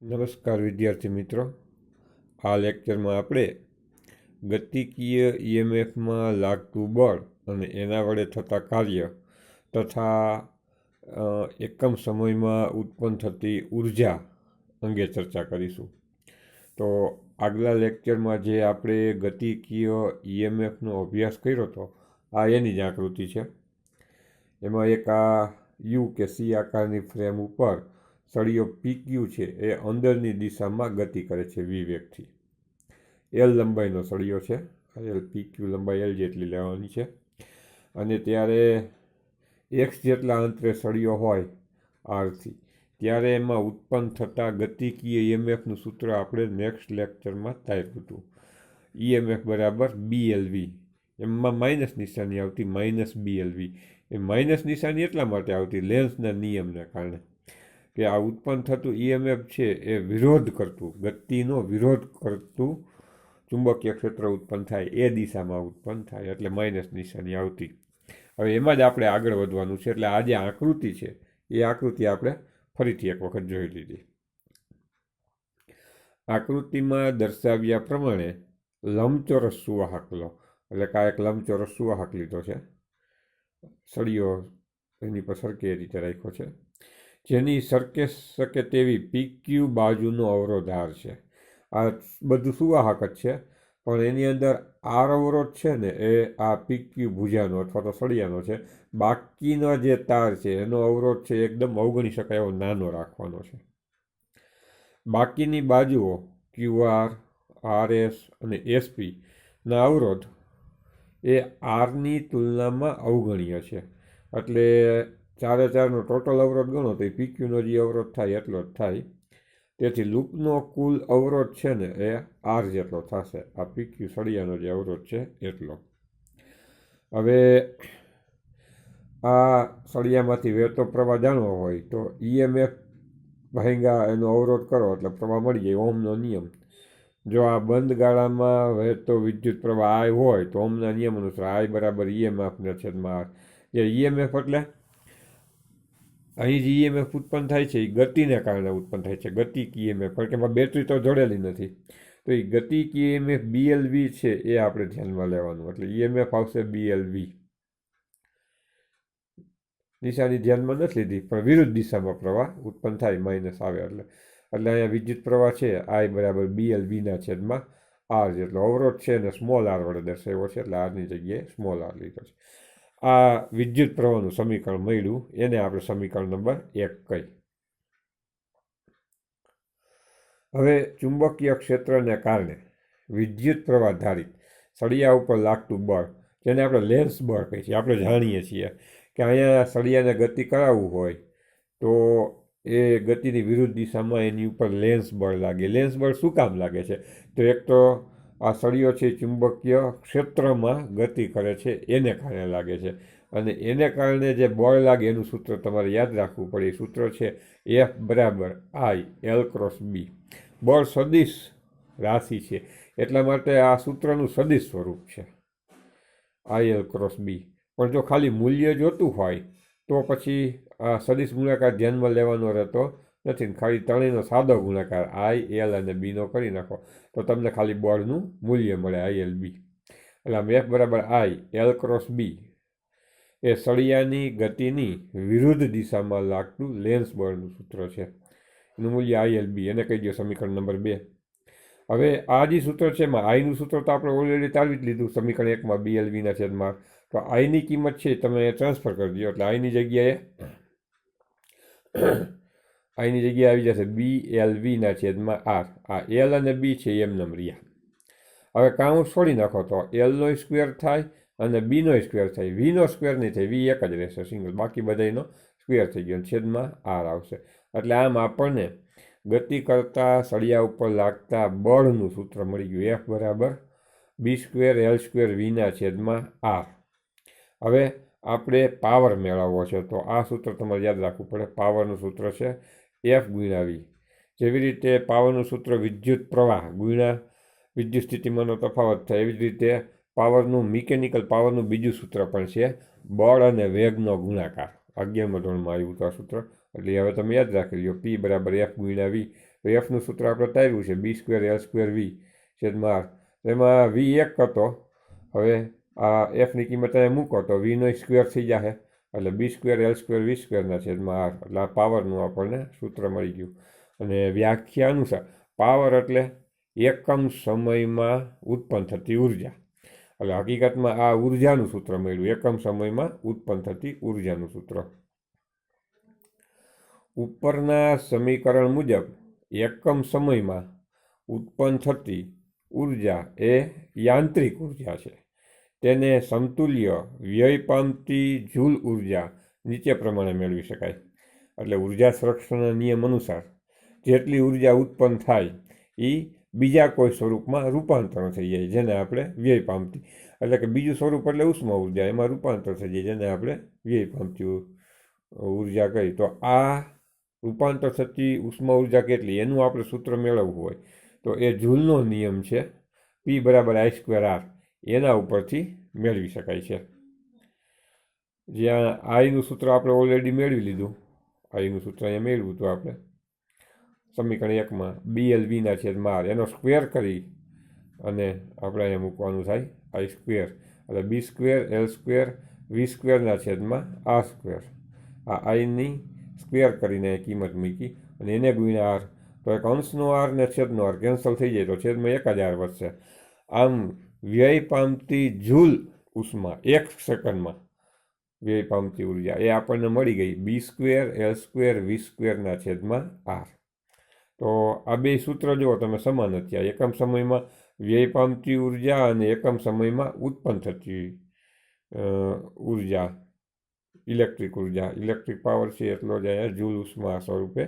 નમસ્કાર વિદ્યાર્થી મિત્રો, આ લેક્ચરમાં આપણે ગતિકીય ઈએમએફમાં લાગતું બળ અને એના વડે થતા કાર્ય તથા એકમ સમયમાં ઉત્પન્ન થતી ઉર્જા અંગે ચર્ચા કરીશું. તો આગલા લેક્ચરમાં જે આપણે ગતિકીય ઈએમએફનો અભ્યાસ કર્યો હતો, આ એની જ આકૃતિ છે. એમાં એક આ યુ કે સી આકારની ફ્રેમ ઉપર સળિયો PQ છે એ અંદરની દિશામાં ગતિ કરે છે વી વેગથી. L લંબાઈનો સળિયો છે, PQ લંબાઈ L જેટલી લેવાની છે. અને ત્યારે X જેટલા અંતરે સળિયો હોય આરથી, ત્યારે એમાં ઉત્પન્ન થતા ગતિકીય ઈએમએફનું સૂત્ર આપણે નેક્સ્ટ લેક્ચરમાં તાર્યું હતું. ઈએમએફ બરાબર BLV. એમાં માઇનસ નિશાની આવતી, -BLV. એ માઇનસ નિશાની એટલા માટે આવતી લેન્સના નિયમને કારણે કે આ ઉત્પન્ન થતું ઈએમએફ છે એ વિરોધ કરતું, ગતિનો વિરોધ કરતું ચુંબકીય ક્ષેત્ર ઉત્પન્ન થાય, એ દિશામાં ઉત્પન્ન થાય, એટલે માઇનસ નિશાની આવતી. હવે એમાં જ આપણે આગળ વધવાનું છે, એટલે આ જે આકૃતિ છે એ આકૃતિ આપણે ફરીથી એક વખત જોઈ લીધી. આકૃતિમાં દર્શાવ્યા પ્રમાણે લંબચોરસ સુવાહક લો, એટલે કે આ એક લંબચોરસ સુવાહક લીધો છે, સળિયો એની પર સરકે એ રીતે રાખ્યો છે, જેની સરકે શકે તેવી PQ બાજુનો અવરોધ R છે. આ બધું સુવાહક જ છે, પણ એની અંદર R અવરોધ છે ને એ આ PQ ભુજાનો અથવા તો સળિયાનો છે. બાકીનો જે તાર છે એનો અવરોધ છે એકદમ અવગણી શકાય એવો નાનો રાખવાનો છે. બાકીની બાજુઓ QR, RS અને SP ના અવરોધ એ Rની તુલનામાં અવગણ્ય છે. એટલે 4×4નો ટોટલ અવરોધ ગણો તો એ PQનો જે અવરોધ થાય એટલો જ થાય. તેથી લૂપનો કુલ અવરોધ છે ને એ R જેટલો થશે, આ PQ સળિયાનો જે અવરોધ છે એટલો. હવે આ સળિયામાંથી વહેતો પ્રવાહ જાણવો હોય તો EMF ભાંગ્યા એનો અવરોધ કરો એટલે પ્રવાહ મળી જાય, ઓહમનો નિયમ. જો આ બંધ ગાળામાં વહેતો વિદ્યુત પ્રવાહ I હોય તો ઓહમના નિયમ અનુસાર I બરાબર EMF/R. જે EMF એટલે અહીં જે EMF ઉત્પન્ન થાય છે એ ગતિને કારણે ઉત્પન્ન થાય છે, ગતિકીય EMF, કારણ કે એમાં બેટરી તો જોડેલી નથી. તો એ ગતિકીય EMF BLV છે એ આપણે ધ્યાનમાં લેવાનું. એટલે EMF આવશે BLV. નિશાની ધ્યાનમાં નથી લીધી, પણ વિરુદ્ધ દિશામાં પ્રવાહ ઉત્પન્ન થાય, માઇનસ આવે એટલે. એટલે અહીંયા વિદ્યુત પ્રવાહ છે I બરાબર BLV/R જેટલો. અવરોધ છે ને સ્મોલ r વડે દર્શાવ્યો છે, એટલે આરની જગ્યાએ સ્મોલ r લીધો છે. આ વિદ્યુત પ્રવાહનું સમીકરણ મળ્યું, એને આપણે સમીકરણ નંબર 1 કહી. હવે ચુંબકીય ક્ષેત્રને કારણે વિદ્યુત પ્રવાહ ધારિત સળિયા ઉપર લાગતું બળ, જેને આપણે લેન્સ બળ કહીએ છીએ. આપણે જાણીએ છીએ કે અહીંયા સળિયાને ગતિ કરાવવું હોય તો એ ગતિની વિરુદ્ધ દિશામાં એની ઉપર લેન્સ બળ લાગે. લેન્સ બળ શું કામ લાગે છે? તો એક તો આ સળિયો છે ચુંબકીય ક્ષેત્રમાં ગતિ કરે છે એને કારણે લાગે છે. અને એને કારણે જે બળ લાગે એનું સૂત્ર તમારે યાદ રાખવું પડે. એ સૂત્ર છે F બરાબર I/L×B. બળ સદિશ રાશિ છે, એટલા માટે આ સૂત્રનું સદિશ સ્વરૂપ છે I/L×B. પણ જો ખાલી મૂલ્ય જોતું હોય તો પછી આ સદિશ ગુણાકાર ધ્યાનમાં લેવાનો રહેતો નથી. ખાલી ત્રણેયનો સાદો ગુણાકાર I, L અને B નો કરી નાખો તો તમને ખાલી બળનું મૂલ્ય મળે ILB. એટલે આમ F બરાબર I/L×B એ સળિયાની ગતિની વિરુદ્ધ દિશામાં લાગતું લેન્સ બળનું સૂત્ર છે. એનું મૂલ્ય ILB, એને કહી દો સમીકરણ નંબર 2. હવે આ જે સૂત્ર છે એમાં આઈનું સૂત્ર તો આપણે ઓલરેડી તારવી જ લીધું સમીકરણ 1માં BLV/R. તો આઈની કિંમત છે તમે ટ્રાન્સફર કરી દો એટલે આઈની જગ્યાએ આવી જશે BLV/R. આ L અને B છે એમનેમ રહ્યા. હવે કાઉન્સ છોડી નાખો તો L નો સ્ક્વેર થાય અને B નો સ્ક્વેર થાય. V નો સ્ક્વેર નહીં થાય, V એક જ રહેશે સિંગલ, બાકી બધાનો સ્ક્વેર થઈ ગયો, છેદમાં R આવશે. એટલે આમ આપણને ગતિ કરતા સળિયા ઉપર લાગતા બળનું સૂત્ર મળી ગયું, F બરાબર B²L²V/R. હવે આપણે પાવર મેળવવો છે તો આ સૂત્ર તમારે યાદ રાખવું પડે. પાવરનું સૂત્ર છે F×V. જેવી રીતે પાવરનું સૂત્ર વિદ્યુત પ્રવાહ ગુણ્યા વિદ્યુત સ્થિતિમાનનો તફાવત થાય, એવી જ રીતે પાવરનું મિકેનિકલ પાવરનું બીજું સૂત્ર પણ છે બળ અને વેગનો ગુણાકાર. 11મા ધોરણમાં આવ્યું હતું આ સૂત્ર, એટલે હવે તમે યાદ રાખી લો P બરાબર F×V. તો એફનું સૂત્ર આપણે તાર્યું છે B²L² V છેદમાં R. એમાં V 1 હતો, હવે આ એફની કિંમત અહીંયા મૂકો તો વીનો સ્ક્વેર થઈ જશે, એટલે B²L² V² છેદમાં R. એટલે આ પાવરનું આપણને સૂત્ર મળી ગયું. અને વ્યાખ્યા અનુસાર પાવર એટલે એકમ સમયમાં ઉત્પન્ન થતી ઉર્જા. એટલે હકીકતમાં આ ઉર્જાનું સૂત્ર મળ્યું, એકમ સમયમાં ઉત્પન્ન થતી ઉર્જાનું સૂત્ર. ઉપરના સમીકરણ મુજબ એકમ સમયમાં ઉત્પન્ન થતી ઉર્જા એ યાંત્રિક ઉર્જા છે. તેને સમતુલ્ય વ્યય પામતી જૂલ ઉર્જા નીચે પ્રમાણે મેળવી શકાય. એટલે ઉર્જા સંરક્ષણના નિયમ અનુસાર જેટલી ઉર્જા ઉત્પન્ન થાય એ બીજા કોઈ સ્વરૂપમાં રૂપાંતરણ થઈ જાય, જેને આપણે વ્યય પામતી, એટલે કે બીજું સ્વરૂપ એટલે ઉષ્મા ઉર્જા, એમાં રૂપાંતર થઈ જાય, જેને આપણે વ્યય પામતી ઉર્જા કહી. તો આ રૂપાંતર થતી ઉષ્મા ઉર્જા કેટલી એનું આપણે સૂત્ર મેળવવું હોય તો એ જૂલનો નિયમ છે, P = I²R, એના ઉપરથી મેળવી શકાય છે. જ્યાં આઈનું સૂત્ર આપણે ઓલરેડી મેળવી લીધું, આઈનું સૂત્ર અહીંયા મેળવ્યું હતું આપણે સમીકરણ 1માં BL V/R, એનો સ્ક્વેર કરી અને આપણે અહીંયા મૂકવાનું થાય I², એટલે B²L² V²/R². આ આઈની સ્ક્વેર કરીને કિંમત મૂકી અને એને ગુણ્યા R, તો એક અંશનો R ને છેદનો R કેન્સલ થઈ જાય, તો છેદમાં એક જ R વધશે. આમ વ્યય પામતી જૂલ ઉષ્મા 1 સેકન્ડમાં વ્યય પામતી ઉર્જા એ આપણને મળી ગઈ B²L² V²/R. તો આ બે સૂત્ર જુઓ તમે સમાન જ થયા, એકમ સમયમાં વ્યય પામતી ઉર્જા અને એકમ સમયમાં ઉત્પન્ન થતી ઉર્જા, ઇલેક્ટ્રિક ઉર્જા, ઇલેક્ટ્રિક પાવર છે એટલો જ અહીંયા જૂલ ઉષ્મા સ્વરૂપે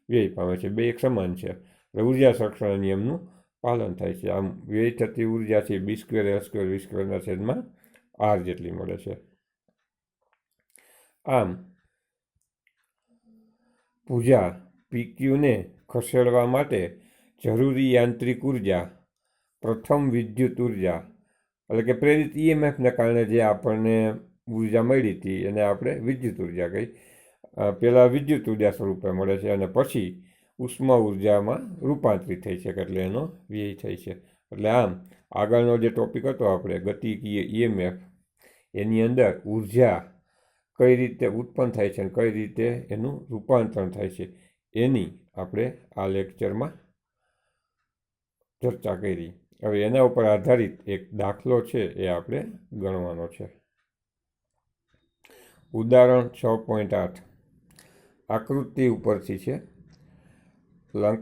વ્યય પામે છે. બે એક સમાન છે, એટલે ઉર્જા સંરક્ષણ નિયમનું પાલન થાય છે. આમ વ્યય થતી ઉર્જા છે B²L² V²/R જેટલી મળે છે. આમ ભુજા PQને ખસેડવા માટે જરૂરી યાંત્રિક ઉર્જા પ્રથમ વિદ્યુત ઉર્જા, એટલે કે પ્રેરિત EMFને કારણે જે આપણને ઉર્જા મળી હતી એને આપણે વિદ્યુત ઉર્જા કહી. પહેલાં વિદ્યુત ઉર્જા સ્વરૂપે મળે છે અને પછી ઉષ્મા ઉર્જામાં રૂપાંતરિત થઈ છે, એટલે એનો વ્યય થાય છે. એટલે આમ આગળનો જે ટોપિક હતો આપણે ગતિકીય EMF, એની અંદર ઉર્જા કઈ રીતે ઉત્પન્ન થાય છે અને કઈ રીતે એનું રૂપાંતરણ થાય છે એની આપણે આ લેક્ચરમાં ચર્ચા કરી. હવે એના ઉપર આધારિત એક દાખલો છે એ આપણે ગણવાનો છે. ઉદાહરણ 6.8 આકૃતિ ઉપરથી છે.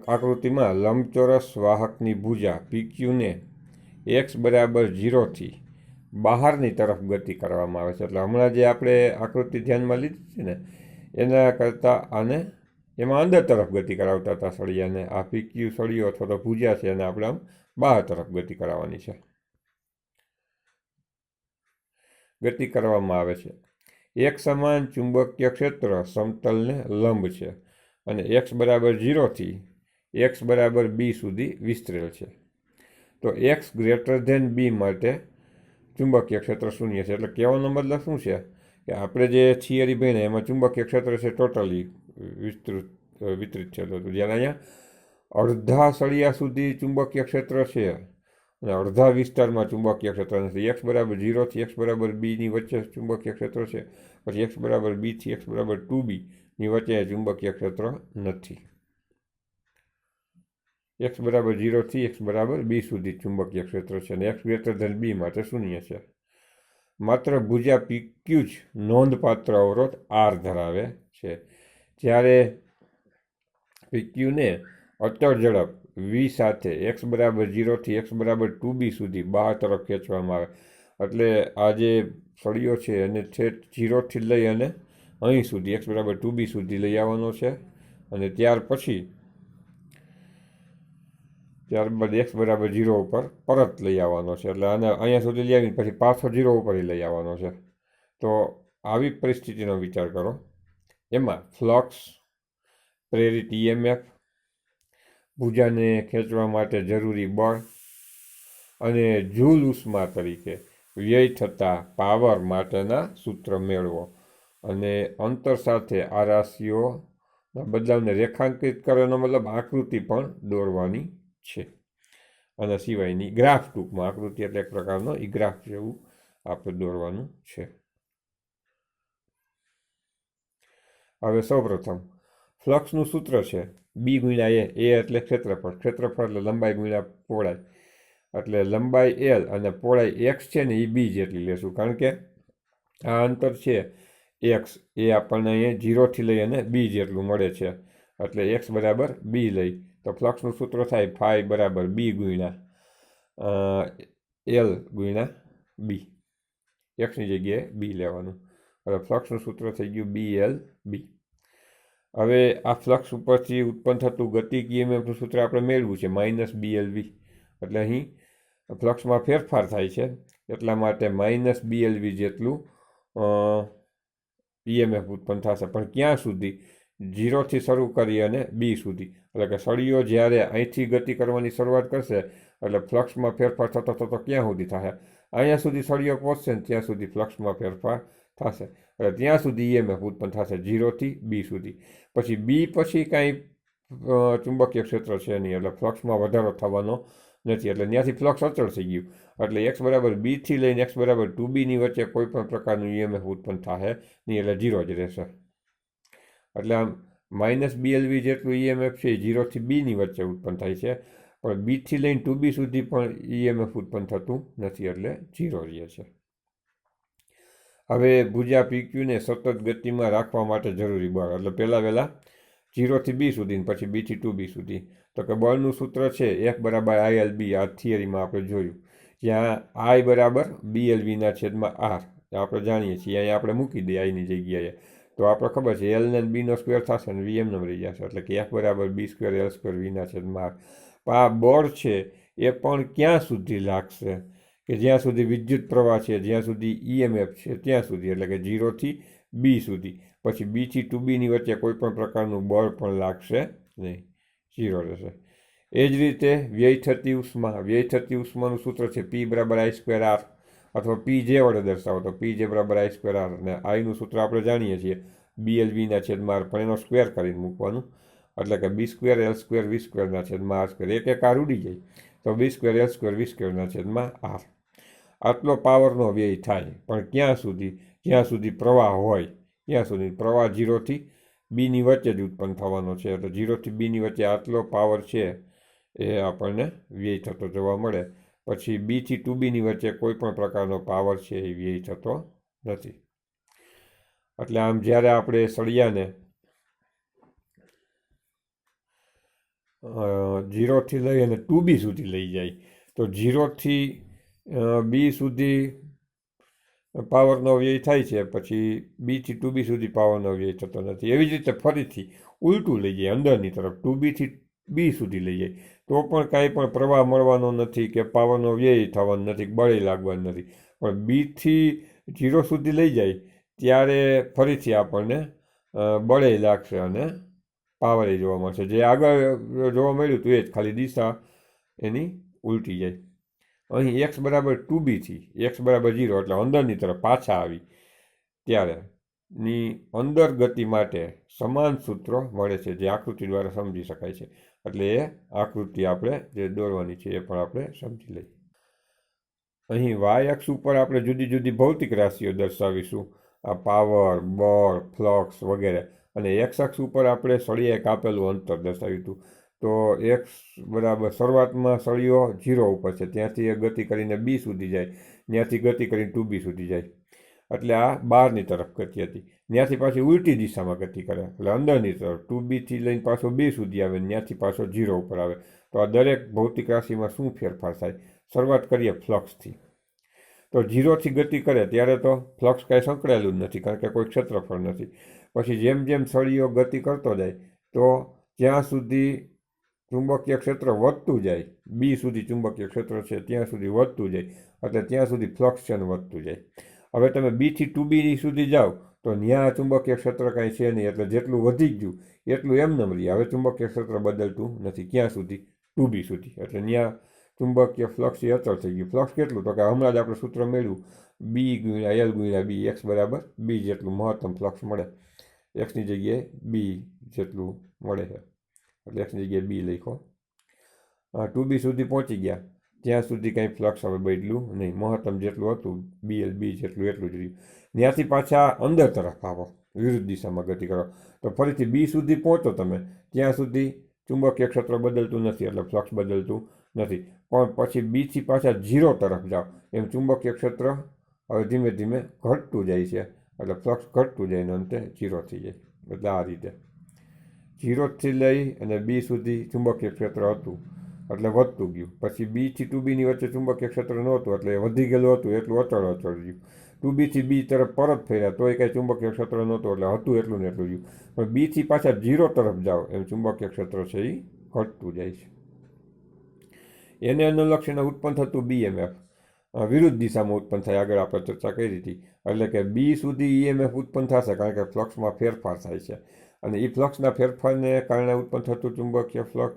આકૃતિમાં લંબચોરસ વાહકની ભુજા PQને x = 0થી બહારની તરફ ગતિ કરવામાં આવે છે. એટલે હમણાં જે આપણે આકૃતિ ધ્યાનમાં લીધી છે ને એના કરતાં આને એમાં અંદર તરફ ગતિ કરાવતા હતા સળિયાને. આ PQ સળિયો અથવા તો ભુજા છે અને આપણે આમ બહાર તરફ ગતિ કરાવવાની છે, ગતિ કરવામાં આવે છે. એક સમાન ચુંબકીય ક્ષેત્ર સમતલને લંબ છે અને x = 0થી x = b સુધી વિસ્તરેલ છે. તો x > b માટે ચુંબકીય ક્ષેત્ર શૂન્ય છે. એટલે કહેવાનો મતલબ શું છે કે આપણે જે થિયરી ભણ્યા એમાં ચુંબકીય ક્ષેત્ર છે ટોટલી વિતરિત છે. તો જ્યારે અહીંયા અડધા સળિયા સુધી ચુંબકીય ક્ષેત્ર છે અને અડધા વિસ્તારમાં ચુંબકીય ક્ષેત્ર નથી. x = 0થી x = b ની વચ્ચે ચુંબકીય ક્ષેત્ર છે, પછી x = b થી x = 2b ની વચ્ચે ચુંબકીય ક્ષેત્ર નથી. x = 0થી x = b સુધી ચુંબકીય ક્ષેત્ર છે અને x > b માટે શૂન્ય છે. માત્ર ભુજા PQ જ નોંધપાત્ર અવરોધ R ધરાવે છે. જ્યારે PQને અચળ ઝડપ v સાથે x = 0થી x = 2b સુધી બહાર તરફ ખેંચવામાં આવે, એટલે આ જે સળિયો છે એને 0થી લઈ અને અહીં સુધી x = 2b સુધી લઈ આવવાનો છે અને ત્યારબાદ x = 0 ઉપર પરત લઈ આવવાનો છે. એટલે આને અહીંયા સુધી લઈ આવીને પછી પાછો 0 ઉપર લઈ આવવાનો છે. તો આવી પરિસ્થિતિનો વિચાર કરો. એમાં ફ્લક્સ, પ્રેરિત EMF, ભુજાને ખેંચવા માટે જરૂરી બળ અને જૂલ ઉષ્મા તરીકે વ્યય થતા પાવર માટેના સૂત્ર મેળવો અને અંતર સાથે આ રાશિઓ બદલાવને રેખાંકિત કરવાનો મતલબ આકૃતિ પણ દોરવાની છે. આના સિવાયની ગ્રાફ, ટૂંકમાં આકૃતિ એટલે એક પ્રકારનો એ ગ્રાફ જેવું આપણે દોરવાનું છે. હવે સૌપ્રથમ ફ્લક્સનું સૂત્ર છે બી ગુણ્યા એ એટલે ક્ષેત્રફળ, ક્ષેત્રફળ એટલે લંબાઈ ગુણ્યા પહોળાઈ, એટલે લંબાઈ એલ અને પહોળાઈ એક્સ છે ને એ બી જેટલી લેશું, કારણ કે આ અંતર છે એક્સ એ આપણને અહીંયા 0થી લઈ અને બી જેટલું મળે છે, એટલે એક્સ બરાબર બી લઈ તો ફ્લક્સનું સૂત્ર થાય ફાઈ બરાબર બી ગુણ્યા એલ ગુણ્યા બી, એક્સની જગ્યાએ બી લેવાનું. હવે ફ્લક્સનું સૂત્ર થઈ ગયું બી એલ બી. હવે આ ફ્લક્સ ઉપરથી ઉત્પન્ન થતું ગતિક ઈએમએફનું સૂત્ર આપણે મેળવ્યું છે માઇનસ બી એલ વી, એટલે અહીં ફ્લક્સમાં ફેરફાર થાય છે એટલા માટે માઇનસ બી એલ વી જેટલું ઈએમએફ ઉત્પન્ન થશે. પણ ક્યાં સુધી? 0થી શરૂ કરી અને બી સુધી, એટલે કે સળિયો જ્યારે અહીંથી ગતિ કરવાની શરૂઆત કરશે એટલે ફ્લક્સમાં ફેરફાર થતો થતો ક્યાં સુધી થશે? અહીંયા સુધી સળિયો પહોંચશે ને ત્યાં સુધી ફ્લક્સમાં ફેરફાર થશે, એટલે ત્યાં સુધી ઈએમએફ ઉત્પન્ન થશે 0થી બી સુધી. પછી બી પછી કાંઈ ચુંબકીય ક્ષેત્ર છે નહીં, એટલે ફ્લક્સમાં વધારો થવાનો નથી, એટલે ત્યાંથી ફ્લક્સ અચળ થઈ ગયું, એટલે એક્સ બરાબર બીથી લઈને એક્સ બરાબર 2બીની વચ્ચે કોઈ પણ પ્રકારનું ઈએમએફ ઉત્પન્ન થશે નહીં, એટલે 0 જ રહેશે. એટલે આમ માઇનસ બીએલવી જેટલું ઈએમએફ છે એ 0થી બીની વચ્ચે ઉત્પન્ન થાય છે, પણ બીથી લઈને 2બી સુધી પણ ઈએમએફ ઉત્પન્ન થતું નથી, એટલે 0 રહે છે. હવે ભુજા પીક્યુને સતત ગતિમાં રાખવા માટે જરૂરી બળ, એટલે પહેલાં વહેલા 0થી બી સુધી પછી બીથી 2બી સુધી, તો કે બળનું સૂત્ર છે એફ બરાબર આઈ એલ બી. આ થિયરીમાં આપણે જોયું, જ્યાં આઈ બરાબર બી એલ વીના છેદમાં આર આપણે જાણીએ છીએ, અહીંયા આપણે મૂકી દઈએ આઈની જગ્યાએ, તો આપણે ખબર છે એલ ને બીનો સ્ક્વેર થશે ને વી એમ નંબર રહી જશે, એટલે કે એફ બરાબર બી સ્ક્વેર એલ સ્ક્વેર વીના છેદમાં આર. આ બળ છે એ પણ ક્યાં સુધી લાગશે? કે જ્યાં સુધી વિદ્યુત પ્રવાહ છે, જ્યાં સુધી ઈએમએફ છે ત્યાં સુધી, એટલે કે 0થી બી સુધી. પછી બીથી 2બીની વચ્ચે કોઈ પણ પ્રકારનું બળ પણ લાગશે નહીં, 0 રહેશે. એ જ રીતે વ્યય થતી ઉષ્માનું સૂત્ર છે પી બરાબર આઈ સ્ક્વેર આર, અથવા પી જે વડે દર્શાવો તો પી જે બરાબર આઈ સ્ક્વેર આર, અને આઈનું સૂત્ર આપણે જાણીએ છીએ બી એલ વીના છેદમાં આર, પણ એનો સ્ક્વેર કરીને મૂકવાનું, એટલે કે બી સ્ક્વેર એલ સ્ક્વેર વી સ્ક્વેરના છેદમાં આર સ્ક્વેર, એક આર ઉડી જાય તો બી સ્ક્વેર એલ સ્ક્વેર વી સ્ક્વેરના છેદમાં આર. આટલો પાવરનો વ્યય થાય, પણ ક્યાં સુધી? જ્યાં સુધી પ્રવાહ હોય ત્યાં સુધી. પ્રવાહ 0થી બીની વચ્ચે જ ઉત્પન્ન થવાનો છે, એટલે 0થી બીની વચ્ચે આટલો પાવર છે એ આપણને વ્યય થતો જોવા મળે. પછી બીથી 2બીની વચ્ચે કોઈ પણ પ્રકારનો પાવર છે એ વ્યય થતો નથી. એટલે આમ જ્યારે આપણે સળિયાને 0થી લઈ અને 2બી સુધી લઈ જાય તો 0થી બી સુધી પાવરનો વ્યય થાય છે, પછી બીથી 2બી સુધી પાવરનો વ્યય થતો નથી. એવી જ રીતે ફરીથી ઉલટું લઈ જાય અંદરની તરફ, 2બીથી બી સુધી લઈ જાય તો પણ કાંઈ પણ પ્રવાહ મળવાનો નથી કે પાવરનો વ્યય થવાનો નથી, બળે લાગવાનું નથી. પણ બીથી 0 સુધી લઈ જાય ત્યારે ફરીથી આપણને બળે લાગશે અને પાવરે જોવા મળશે. જે આગળ જોવા મળ્યું હતું એ જ, ખાલી દિશા એની ઉલટી જાય. અહીં એક્સ બરાબર 2બીથી એક્સ બરાબર 0, એટલે અંદરની તરફ પાછા આવી ત્યારેની અંદર ગતિ માટે સમાન સૂત્રો મળે છે, જે આકૃતિ દ્વારા સમજી શકાય છે. એટલે એ આકૃતિ આપણે જે દોરવાની છે એ પણ આપણે સમજી લઈએ. અહીં વાય અક્ષ ઉપર આપણે જુદી જુદી ભૌતિક રાશિઓ દર્શાવીશું, આ પાવર, બળ, ફ્લક્સ વગેરે, અને એક્સ અક્ષ ઉપર આપણે સળિયાએ કાપેલું અંતર દર્શાવ્યું હતું. તો એક્સ બરાબર શરૂઆતમાં સળિયો 0 ઉપર છે, ત્યાંથી એ ગતિ કરીને બી સુધી જાય, ત્યાંથી ગતિ કરીને 2બી સુધી જાય, એટલે આ બહારની તરફ ગતિ હતી. ત્યાંથી પાછી ઉલટી દિશામાં ગતિ કરે, એટલે અંદરની તરફ 2બીથી લઈને પાછો બી સુધી આવે, ત્યાંથી પાછો 0 ઉપર આવે. તો આ દરેક ભૌતિક રાશિમાં શું ફેરફાર થાય? શરૂઆત કરીએ ફ્લક્સથી. તો 0થી ગતિ કરે ત્યારે તો ફ્લક્સ કાંઈ સંકળાયેલું જ નથી, કારણ કે કોઈ ક્ષેત્રફળ નથી. પછી જેમ જેમ સળિયો ગતિ કરતો જાય તો જ્યાં સુધી ચુંબકીય ક્ષેત્ર વધતું જાય, બી સુધી ચુંબકીય ક્ષેત્ર છે ત્યાં સુધી વધતું જાય, એટલે ત્યાં સુધી ફ્લક્સ છે વધતું જાય. હવે તમે બીથી 2બી સુધી જાઓ તો ત્યાં ચુંબકીય ક્ષેત્ર કાંઈ છે નહીં, એટલે જેટલું વધી ગયું એટલું એમને રહે. હવે ચુંબકીય ક્ષેત્ર બદલતું નથી. ક્યાં સુધી? 2બી સુધી, એટલે ત્યાં ચુંબકીય ફ્લક્સ એ અચળ થઈ ગયું. ફ્લક્સ કેટલું? તો કે હમણાં જ આપણે સૂત્ર મેળવ્યું બી ગુણ્યા એલ ગુણ્યા બી, એક્સ બરાબર બી જેટલું મહત્તમ ફ્લક્સ મળે. એક્સની જગ્યાએ બી જેટલું મળે છે, એટલે એક્સની જગ્યાએ બી લખો. 2b સુધી પહોંચી ગયા ત્યાં સુધી કંઈ ફ્લક્સ હવે બદલ્યું નહીં, મહત્તમ જેટલું હતું BL બી જેટલું એટલું જ રહ્યું. ત્યાંથી પાછા અંદર તરફ આવો, વિરુદ્ધ દિશામાં ગતિ કરો, તો ફરીથી બી સુધી પહોંચો તમે, ત્યાં સુધી ચુંબકીય ક્ષેત્ર બદલતું નથી, એટલે ફ્લક્સ બદલતું નથી. પણ પછી બીથી પાછા 0 તરફ જાઓ, એમ ચુંબકીય ક્ષેત્ર હવે ધીમે ધીમે ઘટતું જાય છે, એટલે ફ્લક્સ ઘટતું જાય અને અંતે 0 થઈ જાય. એટલે આ રીતે 0થી લઈ અને બી સુધી ચુંબકીય ક્ષેત્ર હતું એટલે વધતું ગયું. પછી બીથી 2bની વચ્ચે ચુંબકીય ક્ષેત્ર નહોતું એટલે વધી ગયેલું હતું એટલું અચળ રહ્યું. 2bથી બી તરફ પરત ફર્યા તોય કાંઈ ચુંબકીય ક્ષેત્ર નહોતું એટલે હતું એટલું ને એટલું રહ્યું. પણ બીથી પાછા 0 તરફ જાઓ એમ ચુંબકીય ક્ષેત્ર છે એ ઘટતું જાય છે. એને અનુલક્ષીને ઉત્પન્ન થતું BMF વિરુદ્ધ દિશામાં ઉત્પન્ન થાય, આગળ આપણે ચર્ચા કરી હતી. એટલે કે બી સુધી EMF ઉત્પન્ન થશે કારણ કે ફ્લક્સમાં ફેરફાર થાય છે, અને એ ફ્લક્સના ફેરફારને કારણે ઉત્પન્ન થતું ચુંબકીય ફ્લક્સ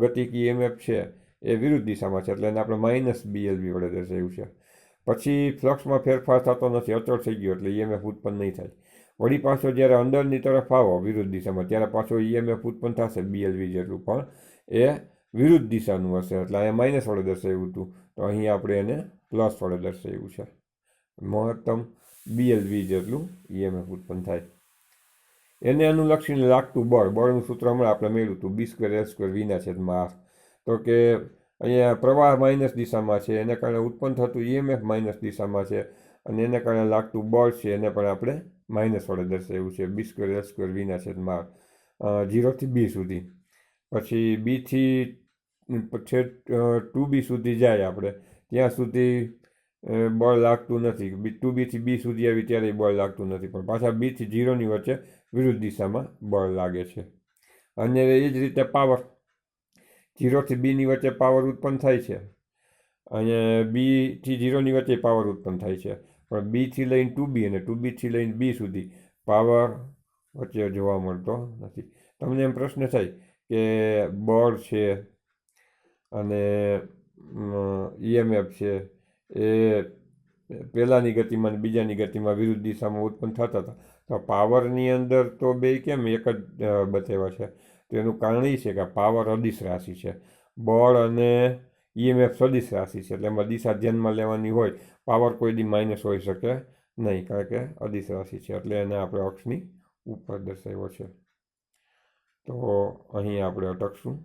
ગતિકીય EMF છે એ વિરુદ્ધ દિશામાં છે, એટલે એને આપણે -BLV વડે દર્શાવ્યું છે. પછી ફ્લક્સમાં ફેરફાર થતો નથી, અચળ થઈ ગયો એટલે EMF ઉત્પન્ન નહીં થાય. વળી પાછો જ્યારે અંદરની તરફ આવો વિરુદ્ધ દિશામાં ત્યારે પાછો EMF ઉત્પન્ન થશે BLV જેટલું, પણ એ વિરુદ્ધ દિશાનું હશે, એટલે અહીંયા માઇનસ વડે દર્શાવ્યું હતું, તો અહીં આપણે એને પ્લસ વડે દર્શાવ્યું છે. મહત્તમ BLV જેટલું EMF ઉત્પન્ન થાય. એને અનુલક્ષીને લાગતું બળનું સૂત્ર હમણાં આપણે મેળવ્યું હતું, B² L² V/R. તો કે અહીંયા પ્રવાહ માઇનસ દિશામાં છે, એને કારણે ઉત્પન્ન થતું EMF માઇનસ દિશામાં છે, અને એને કારણે લાગતું બળ છે એને પણ આપણે માઇનસ વડે દર્શાવ્યું છે, B² L² V/R. 0થી B સુધી. પછી બીથી 2b સુધી જાય આપણે ત્યાં સુધી બળ લાગતું નથી. 2bથી B સુધી આવી ત્યારે બળ લાગતું નથી, પણ પાછા બીથી 0ની વચ્ચે વિરુદ્ધ દિશામાં બળ લાગે છે. અને એ જ રીતે પાવર 0થી Bની વચ્ચે પાવર ઉત્પન્ન થાય છે, અને બીથી 0ની વચ્ચે પાવર ઉત્પન્ન થાય છે, પણ બીથી લઈને 2b અને 2bથી લઈને B સુધી પાવર વચ્ચે જોવા મળતો નથી. તમને એમ પ્રશ્ન થાય કે બળ છે અને EMF છે એ પહેલાંની ગતિમાં અને બીજાની ગતિમાં વિરુદ્ધ દિશામાં ઉત્પન્ન થતા હતા, તો પાવરની અંદર તો બે કેમ એક જ બતાવ્યા છે? તો એનું કારણ એ છે કે પાવર અદિશ રાશિ છે, બળ અને EMF સદિશ રાશિ છે, એટલે એમાં દિશા ધ્યાનમાં લેવાની હોય. પાવર કોઈ દી માઇનસ હોઈ શકે નહીં કારણ કે અદિશ રાશિ છે, એટલે એને આપણે અક્ષની ઉપર દર્શાવ્યો છે. તો અહીં આપણે અટકશું.